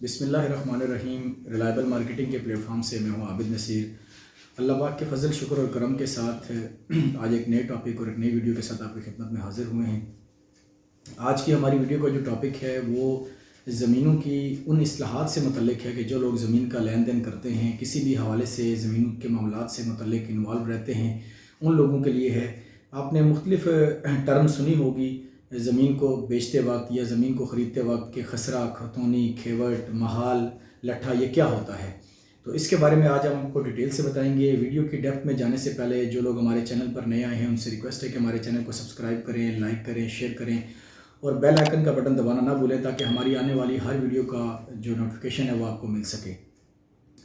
بسم اللہ الرحمن الرحیم۔ ریلائبل مارکیٹنگ کے پلیٹ فارم سے میں ہوں عابد نصیر۔ اللہ پاک کے فضل شکر اور کرم کے ساتھ آج ایک نئے ٹاپک اور ایک نئی ویڈیو کے ساتھ آپ کی خدمت میں حاضر ہوئے ہیں۔ آج کی ہماری ویڈیو کا جو ٹاپک ہے وہ زمینوں کی ان اصلاحات سے متعلق ہے کہ جو لوگ زمین کا لین دین کرتے ہیں، کسی بھی حوالے سے زمینوں کے معاملات سے متعلق انوالو رہتے ہیں، ان لوگوں کے لیے ہے۔ آپ نے مختلف ٹرم سنی ہوگی زمین کو بیچتے وقت یا زمین کو خریدتے وقت کہ خسرہ، کھتونی، کھیوٹ، محال، لٹھا، یہ کیا ہوتا ہے۔ تو اس کے بارے میں آج ہم آپ کو ڈیٹیل سے بتائیں گے۔ ویڈیو کی ڈیپتھ میں جانے سے پہلے جو لوگ ہمارے چینل پر نئے آئے ہیں ان سے ریکویسٹ ہے کہ ہمارے چینل کو سبسکرائب کریں، لائک کریں، شیئر کریں اور بیل آئیکن کا بٹن دبانا نہ بھولیں تاکہ ہماری آنے والی ہر ویڈیو کا جو نوٹیفیکیشن ہے وہ آپ کو مل سکے۔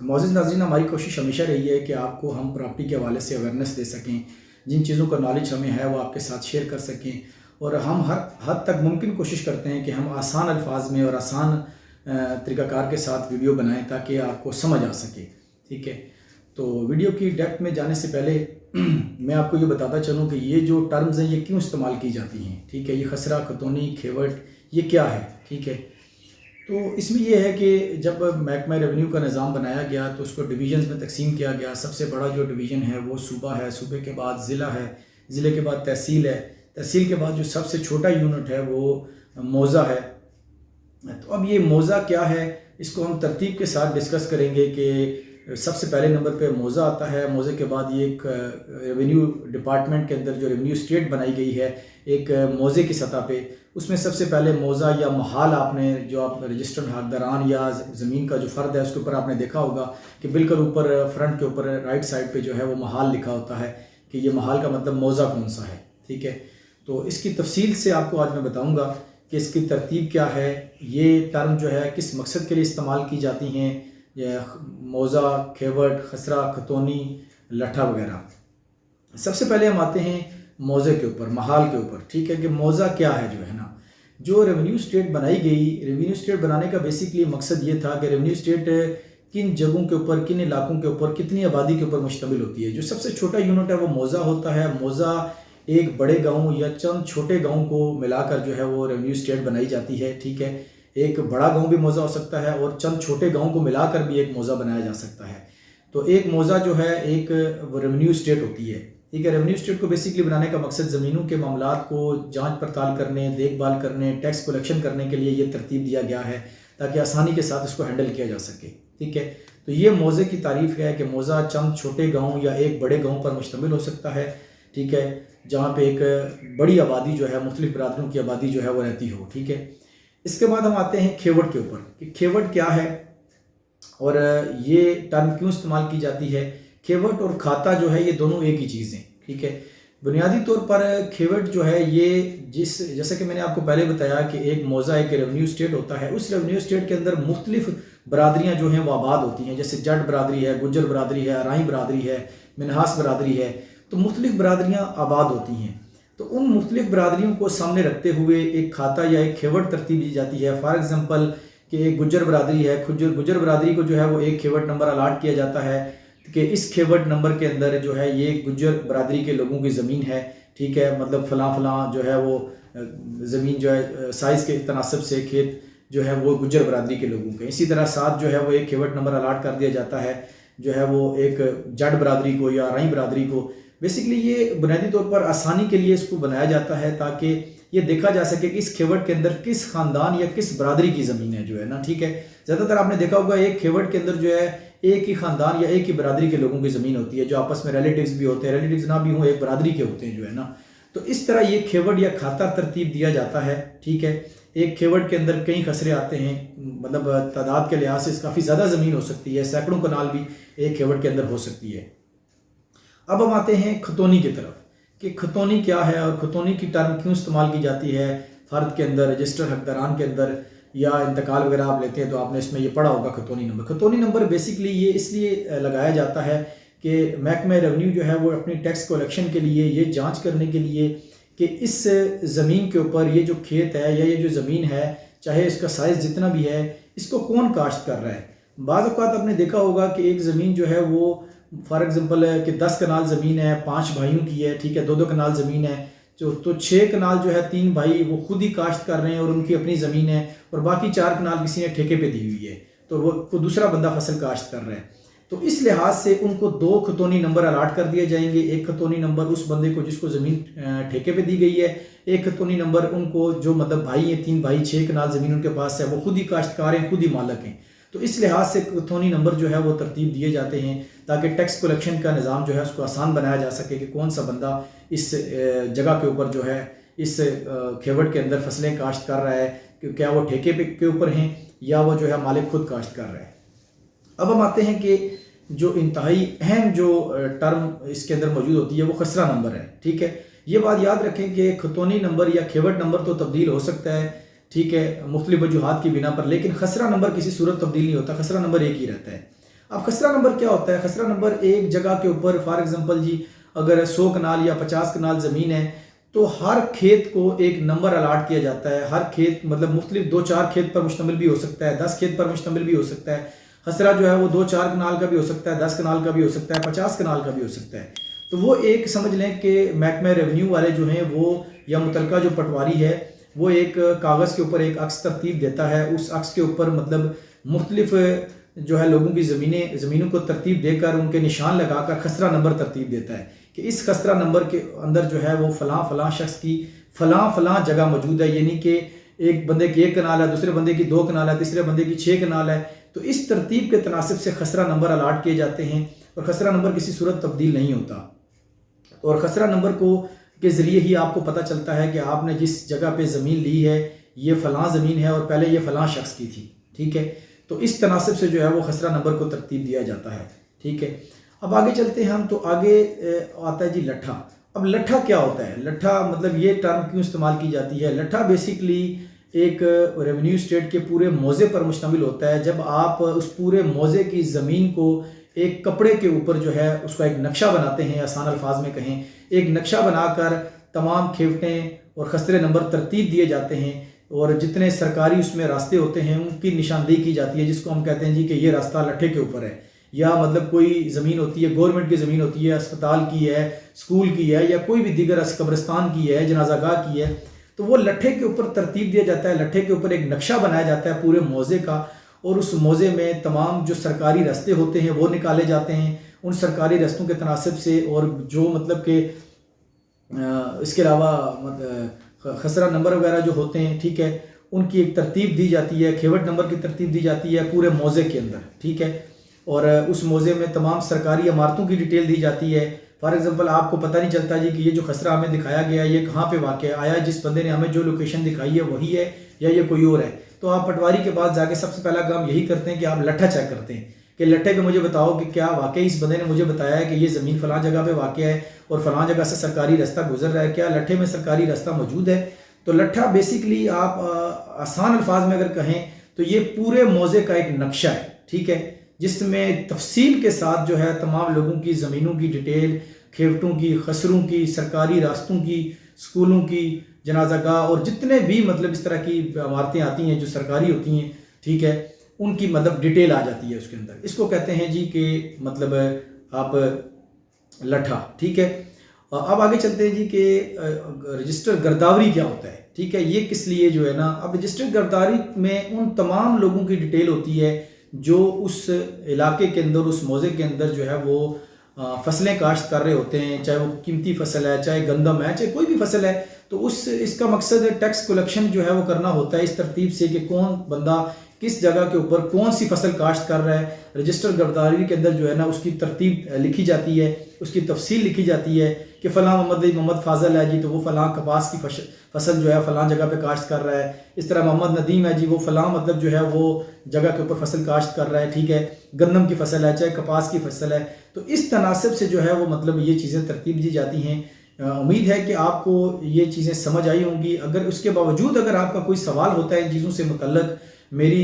معزز ناظرین، ہماری کوشش ہمیشہ رہی ہے کہ آپ کو ہم پراپرٹی کے حوالے سے اویئرنیس دے سکیں، جن چیزوں کا نالج ہمیں ہے وہ آپ کے ساتھ شیئر کر سکیں، اور ہم ہر حد تک ممکن کوشش کرتے ہیں کہ ہم آسان الفاظ میں اور آسان طریقہ کار کے ساتھ ویڈیو بنائیں تاکہ آپ کو سمجھ آ سکے، ٹھیک ہے۔ تو ویڈیو کی ڈیپتھ میں جانے سے پہلے میں آپ کو یہ بتاتا چلوں کہ یہ جو ٹرمز ہیں یہ کیوں استعمال کی جاتی ہیں، ٹھیک ہے۔ یہ خسرہ، کھتونی، کھیوٹ، یہ کیا ہے، ٹھیک ہے۔ تو اس میں یہ ہے کہ جب محکمہ ریونیو کا نظام بنایا گیا تو اس کو ڈویژنز میں تقسیم کیا گیا۔ سب سے بڑا جو ڈویژن ہے وہ صوبہ ہے، صوبے کے بعد ضلع ہے، ضلع کے بعد تحصیل ہے، تحصیل کے بعد جو سب سے چھوٹا یونٹ ہے وہ موضع ہے۔ تو اب یہ موضع کیا ہے، اس کو ہم ترتیب کے ساتھ ڈسکس کریں گے کہ سب سے پہلے نمبر پہ موضع آتا ہے۔ موضع کے بعد یہ ایک ریونیو ڈپارٹمنٹ کے اندر جو ریونیو اسٹیٹ بنائی گئی ہے ایک موضع کی سطح پہ، اس میں سب سے پہلے موضع یا محال آپ نے جو آپ رجسٹرڈ حقداران یا زمین کا جو فرد ہے اس کے اوپر آپ نے دیکھا ہوگا کہ بالکل اوپر فرنٹ کے اوپر رائٹ سائڈ پہ جو ہے وہ محال لکھا ہوتا ہے کہ یہ محال کا مطلب موضع کون سا ہے، ٹھیک ہے۔ تو اس کی تفصیل سے آپ کو آج میں بتاؤں گا کہ اس کی ترتیب کیا ہے، یہ ٹرم جو ہے کس مقصد کے لیے استعمال کی جاتی ہیں، موضع، کھیوٹ، خسرہ، کھتونی، لٹھا وغیرہ۔ سب سے پہلے ہم آتے ہیں موضع کے اوپر، محال کے اوپر، ٹھیک ہے، کہ موضع کیا ہے جو ہے نا۔ جو ریونیو اسٹیٹ بنائی گئی، ریونیو اسٹیٹ بنانے کا بیسکلی مقصد یہ تھا کہ ریونیو اسٹیٹ کن جگہوں کے اوپر، کن علاقوں کے اوپر، کتنی آبادی کے اوپر مشتمل ہوتی ہے۔ جو سب سے چھوٹا یونٹ ہے وہ موضع ہوتا ہے۔ موضع ایک بڑے گاؤں یا چند چھوٹے گاؤں کو ملا کر جو ہے وہ ریونیو اسٹیٹ بنائی جاتی ہے، ٹھیک ہے۔ ایک بڑا گاؤں بھی موضع ہو سکتا ہے اور چند چھوٹے گاؤں کو ملا کر بھی ایک موضع بنایا جا سکتا ہے۔ تو ایک موضع جو ہے ایک ریونیو اسٹیٹ ہوتی ہے، ٹھیک ہے۔ ریونیو اسٹیٹ کو بیسکلی بنانے کا مقصد زمینوں کے معاملات کو جانچ پڑتال کرنے، دیکھ بھال کرنے، ٹیکس کلیکشن کرنے کے لیے یہ ترتیب دیا گیا ہے تاکہ آسانی کے ساتھ اس کو ہینڈل کیا جا سکے، ٹھیک ہے۔ تو یہ موضع کی تعریف ہے کہ موضع چند چھوٹے گاؤں یا ایک بڑے گاؤں پر مشتمل ہو سکتا ہے، ٹھیک ہے، جہاں پہ ایک بڑی آبادی جو ہے، مختلف برادریوں کی آبادی جو ہے وہ رہتی ہو، ٹھیک ہے۔ اس کے بعد ہم آتے ہیں کھیوٹ کے اوپر کہ کھیوٹ کیا ہے اور یہ ٹرم کیوں استعمال کی جاتی ہے۔ کھیوٹ اور کھاتا جو ہے یہ دونوں ایک ہی چیز ہیں، ٹھیک ہے۔ بنیادی طور پر کھیوٹ جو ہے یہ جیسا کہ میں نے آپ کو پہلے بتایا کہ ایک موضع ایک ریونیو اسٹیٹ ہوتا ہے، اس ریونیو اسٹیٹ کے اندر مختلف برادریاں جو ہیں وہ آباد ہوتی ہیں، جیسے جٹ برادری ہے، گجر برادری ہے، رائی برادری ہے، منہاس برادری ہے۔ تو مختلف برادریاں آباد ہوتی ہیں، تو ان مختلف برادریوں کو سامنے رکھتے ہوئے ایک کھاتا یا ایک کھیوٹ ترتیب دی جاتی ہے۔ فار ایگزامپل کہ ایک گجر برادری ہے، گجر برادری کو جو ہے وہ ایک کھیوٹ نمبر الاٹ کیا جاتا ہے کہ اس کھیوٹ نمبر کے اندر جو ہے یہ گجر برادری کے لوگوں کی زمین ہے، ٹھیک ہے۔ مطلب فلاں فلاں جو ہے وہ زمین جو ہے سائز کے تناسب سے کھیت جو ہے وہ گجر برادری کے لوگوں کے۔ اسی طرح ساتھ جو ہے وہ ایک کھیوٹ نمبر الاٹ کر دیا جاتا ہے جو ہے وہ ایک جٹ برادری کو یا رائی برادری کو۔ بیسکلی یہ بنیادی طور پر آسانی کے لیے اس کو بنایا جاتا ہے تاکہ یہ دیکھا جا سکے کہ اس کھیوٹ کے اندر کس خاندان یا کس برادری کی زمین ہے جو ہے نا، ٹھیک ہے۔ زیادہ تر آپ نے دیکھا ہوگا ایک کھیوٹ کے اندر جو ہے ایک ہی خاندان یا ایک ہی برادری کے لوگوں کی زمین ہوتی ہے، جو آپس میں ریلیٹیوز بھی ہوتے ہیں، ریلیٹیوز نہ بھی ہوں ایک برادری کے ہوتے ہیں جو ہے نا۔ تو اس طرح یہ کھیوٹ یا کھاتا ترتیب دیا جاتا ہے، ٹھیک ہے۔ ایک کھیوٹ کے اندر کئی خسرے آتے ہیں، مطلب تعداد کے لحاظ سے کافی زیادہ زمین ہو سکتی ہے، سینکڑوں کنال بھی ایک کھیوٹ کے اندر ہو سکتی ہے۔ اب ہم آتے ہیں کھتونی کی طرف کہ کھتونی کیا ہے اور کھتونی کی ٹرم کیوں استعمال کی جاتی ہے فرد کے اندر، رجسٹرڈ حقداران کے اندر یا انتقال وغیرہ آپ لیتے ہیں تو آپ نے اس میں یہ پڑھا ہوگا کھتونی نمبر۔ کھتونی نمبر بیسکلی یہ اس لیے لگایا جاتا ہے کہ محکمہ ریونیو جو ہے وہ اپنی ٹیکس کلیکشن کے لیے یہ جانچ کرنے کے لیے کہ اس زمین کے اوپر یہ جو کھیت ہے یا یہ جو زمین ہے، چاہے اس کا سائز جتنا بھی ہے، اس کو کون کاشت کر رہا ہے۔ بعض اوقات آپ نے دیکھا ہوگا کہ ایک زمین جو ہے وہ فار ایگزامپل ہے کہ 10 کنال زمین ہے، 5 بھائیوں کی ہے، ٹھیک ہے، 2 کنال زمین ہے، تو 6 کنال جو ہے 3 بھائی وہ خود ہی کاشت کر رہے ہیں اور ان کی اپنی زمین ہے، اور باقی 4 کنال کسی نے ٹھیکے پہ دی ہوئی ہے، تو وہ دوسرا بندہ فصل کاشت کر رہا ہے۔ تو اس لحاظ سے ان کو 2 خطونی نمبر الاٹ کر دیے جائیں گے۔ ایک خطونی نمبر اس بندے کو جس کو زمین ٹھیکے پہ دی گئی ہے، ایک خطونی نمبر ان کو جو مطلب بھائی ہیں 3 بھائی 6 کنال زمین ان کے پاس ہے، وہ خود ہی کاشتکار ہیں، خود ہی مالک ہیں۔ تو اس لحاظ سے خطونی نمبر جو ہے وہ ترتیب دیے جاتے ہیں تاکہ ٹیکس کلیکشن کا نظام جو ہے اس کو آسان بنایا جا سکے کہ کون سا بندہ اس جگہ کے اوپر جو ہے اس کھیوٹ کے اندر فصلیں کاشت کر رہا ہے، کہ کیا وہ ٹھیکے کے اوپر ہیں یا وہ جو ہے مالک خود کاشت کر رہا ہے۔ اب ہم آتے ہیں کہ جو انتہائی اہم جو ٹرم اس کے اندر موجود ہوتی ہے وہ خسرہ نمبر ہے، ٹھیک ہے۔ یہ بات یاد رکھیں کہ خطونی نمبر یا کھیوٹ نمبر تو تبدیل ہو سکتا ہے، ٹھیک ہے، مختلف وجوہات کی بنا پر، لیکن خسرہ نمبر کسی صورت تبدیل نہیں ہوتا، خسرہ نمبر ایک ہی رہتا ہے۔ اب خسرہ نمبر کیا ہوتا ہے؟ خسرہ نمبر ایک جگہ کے اوپر فار ایگزامپل جی اگر 100 کنال یا 50 کنال زمین ہے تو ہر کھیت کو ایک نمبر الاٹ کیا جاتا ہے۔ ہر کھیت مطلب مختلف 2-4 کھیت پر مشتمل بھی ہو سکتا ہے، 10 کھیت پر مشتمل بھی ہو سکتا ہے۔ خسرہ جو ہے وہ 2-4 کنال کا بھی ہو سکتا ہے، 10 کنال کا بھی ہو سکتا ہے، 50 کنال کا بھی ہو سکتا ہے۔ تو وہ ایک سمجھ لیں کہ محکمہ ریونیو والے جو ہیں وہ یا متعلقہ جو پٹواری ہے وہ ایک کاغذ کے اوپر ایک عکس ترتیب دیتا ہے، اس عکس کے اوپر مطلب مختلف جو ہے لوگوں کی زمینوں کو ترتیب دے کر ان کے نشان لگا کر خسرہ نمبر ترتیب دیتا ہے کہ اس خسرہ نمبر کے اندر جو ہے وہ فلاں فلاں شخص کی فلاں جگہ موجود ہے، یعنی کہ ایک بندے کی 1 کنال ہے، دوسرے بندے کی 2 کنال ہے، تیسرے بندے کی 6 کنال ہے۔ تو اس ترتیب کے تناسب سے خسرہ نمبر الاٹ کیے جاتے ہیں اور خسرہ نمبر کسی صورت تبدیل نہیں ہوتا، اور خسرہ نمبر کے ذریعے ہی آپ کو پتہ چلتا ہے کہ آپ نے جس جگہ پہ زمین لی ہے یہ فلاں زمین ہے اور پہلے یہ فلاں شخص کی تھی، ٹھیک ہے۔ تو اس تناسب سے جو ہے وہ خسرہ نمبر کو ترتیب دیا جاتا ہے، ٹھیک ہے۔ اب آگے چلتے ہیں ہم، تو آگے آتا ہے جی لٹھا۔ اب لٹھا کیا ہوتا ہے؟ لٹھا مطلب یہ ٹرم کیوں استعمال کی جاتی ہے؟ لٹھا بیسیکلی ایک ریونیو اسٹیٹ کے پورے موضع پر مشتمل ہوتا ہے۔ جب آپ اس پورے موضع کی زمین کو ایک کپڑے کے اوپر جو ہے اس کا ایک نقشہ بناتے ہیں، آسان الفاظ میں کہیں ایک نقشہ بنا کر تمام کھیوٹیں اور خسرے نمبر ترتیب دیے جاتے ہیں، اور جتنے سرکاری اس میں راستے ہوتے ہیں ان کی نشاندہی کی جاتی ہے، جس کو ہم کہتے ہیں جی کہ یہ راستہ لٹھے کے اوپر ہے، یا مطلب کوئی زمین ہوتی ہے گورنمنٹ کی زمین ہوتی ہے، اسپتال کی ہے، اسکول کی ہے، یا کوئی بھی دیگر قبرستان کی ہے، جنازہ گاہ کی ہے، تو وہ لٹھے کے اوپر ترتیب دیا جاتا ہے۔ لٹھے کے اوپر ایک نقشہ بنایا جاتا ہے پورے موضع کا، اور اس موضع میں تمام جو سرکاری راستے ہوتے ہیں وہ نکالے جاتے ہیں، ان سرکاری راستوں کے تناسب سے، اور جو مطلب کہ اس کے علاوہ خسرہ نمبر وغیرہ جو ہوتے ہیں، ٹھیک ہے، ان کی ایک ترتیب دی جاتی ہے، کھیوٹ نمبر کی ترتیب دی جاتی ہے پورے موضع کے اندر، ٹھیک ہے، اور اس موضع میں تمام سرکاری عمارتوں کی ڈیٹیل دی جاتی ہے۔ فار ایگزامپل آپ کو پتہ نہیں چلتا جی کہ یہ جو خسرہ ہمیں دکھایا گیا ہے یہ کہاں پہ واقع ہے، آیا جس بندے نے ہمیں جو لوکیشن دکھائی ہے وہی ہے یا یہ کوئی اور ہے۔ تو آپ پٹواری کے پاس جا کے سب سے پہلا کام یہی کرتے ہیں کہ آپ لٹھا چیک کرتے ہیں کہ لٹھے پہ مجھے بتاؤ کہ کیا واقعی اس بندے نے مجھے بتایا ہے کہ یہ زمین فلاں جگہ پہ واقع ہے اور فلاں جگہ سے سرکاری راستہ گزر رہا ہے، کیا لٹھے میں سرکاری راستہ موجود ہے۔ تو لٹھا بیسیکلی آپ آسان الفاظ میں اگر کہیں تو یہ پورے موضع کا ایک نقشہ ہے، ٹھیک ہے، جس میں تفصیل کے ساتھ جو ہے تمام لوگوں کی زمینوں کی ڈیٹیل، کھیوٹوں کی، خسروں کی، سرکاری راستوں کی، اسکولوں کی، جنازہ گاہ اور جتنے بھی مطلب اس طرح کی عمارتیں آتی ہیں جو سرکاری ہوتی ہیں، ٹھیک ہے، ان کی مطلب ڈیٹیل آ جاتی ہے اس کے اندر۔ اس کو کہتے ہیں جی کہ مطلب آپ لٹھا، ٹھیک ہے۔ اب آگے چلتے ہیں جی کہ رجسٹر گرداوری کیا ہوتا ہے، ٹھیک ہے، یہ کس لیے جو ہے نا، اب رجسٹر گرداوری میں ان تمام لوگوں کی ڈیٹیل ہوتی ہے جو اس علاقے کے اندر، اس موضع کے اندر جو ہے وہ فصلیں کاشت کر رہے ہوتے ہیں، چاہے وہ قیمتی فصل ہے، چاہے گندم ہے، چاہے کوئی بھی فصل ہے۔ تو اس کا مقصد ٹیکس کلیکشن جو ہے وہ کرنا ہوتا ہے اس ترتیب سے کہ کون بندہ کس جگہ کے اوپر کون سی فصل کاشت کر رہا ہے۔ رجسٹر گرداوری کے اندر جو ہے نا اس کی ترتیب لکھی جاتی ہے، اس کی تفصیل لکھی جاتی ہے کہ فلاں محمد فاضل ہے جی تو وہ فلاں کپاس کی فصل جو ہے فلاں جگہ پہ کاشت کر رہا ہے، اس طرح محمد ندیم ہے جی وہ فلاں مطلب جو ہے وہ جگہ کے اوپر فصل کاشت کر رہا ہے، ٹھیک ہے، گندم کی فصل ہے چاہے کپاس کی فصل ہے۔ تو اس تناسب سے جو ہے وہ مطلب یہ چیزیں ترتیب دی جاتی ہیں۔ امید ہے کہ آپ کو یہ چیزیں سمجھ آئی ہوں گی۔ اگر اس کے باوجود اگر آپ کا کوئی سوال ہوتا ہے ان چیزوں سے متعلق، میری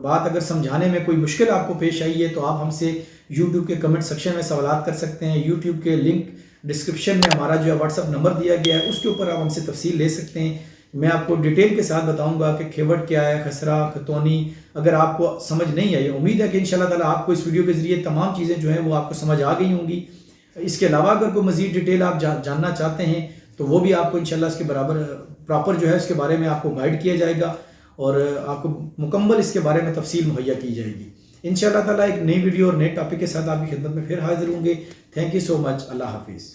بات اگر سمجھانے میں کوئی مشکل آپ کو پیش آئی ہے تو آپ ہم سے یوٹیوب کے کمنٹ سیکشن میں سوالات کر سکتے ہیں۔ یوٹیوب کے لنک ڈسکرپشن میں ہمارا جو ہے واٹس ایپ نمبر دیا گیا ہے، اس کے اوپر آپ ہم سے تفصیل لے سکتے ہیں۔ میں آپ کو ڈیٹیل کے ساتھ بتاؤں گا کہ کھیوٹ کیا ہے، خسرہ، خطونی، اگر آپ کو سمجھ نہیں آئی، امید ہے کہ انشاءاللہ تعالیٰ آپ کو اس ویڈیو کے ذریعے تمام چیزیں جو ہیں وہ آپ کو سمجھ آ گئی ہوں گی۔ اس کے علاوہ اگر کوئی مزید ڈیٹیل آپ جاننا چاہتے ہیں تو وہ بھی آپ کو انشاءاللہ اس کے برابر پراپر جو ہے اس کے بارے میں آپ کو گائیڈ کیا جائے گا اور آپ کو مکمل اس کے بارے میں تفصیل مہیا کی جائے گی. انشاءاللہ تعالیٰ ایک نئی ویڈیو اور نئے ٹاپک کے ساتھ آپ کی خدمت میں پھر حاضر ہوں گے. تھینک یو سو مچ. اللہ حافظ.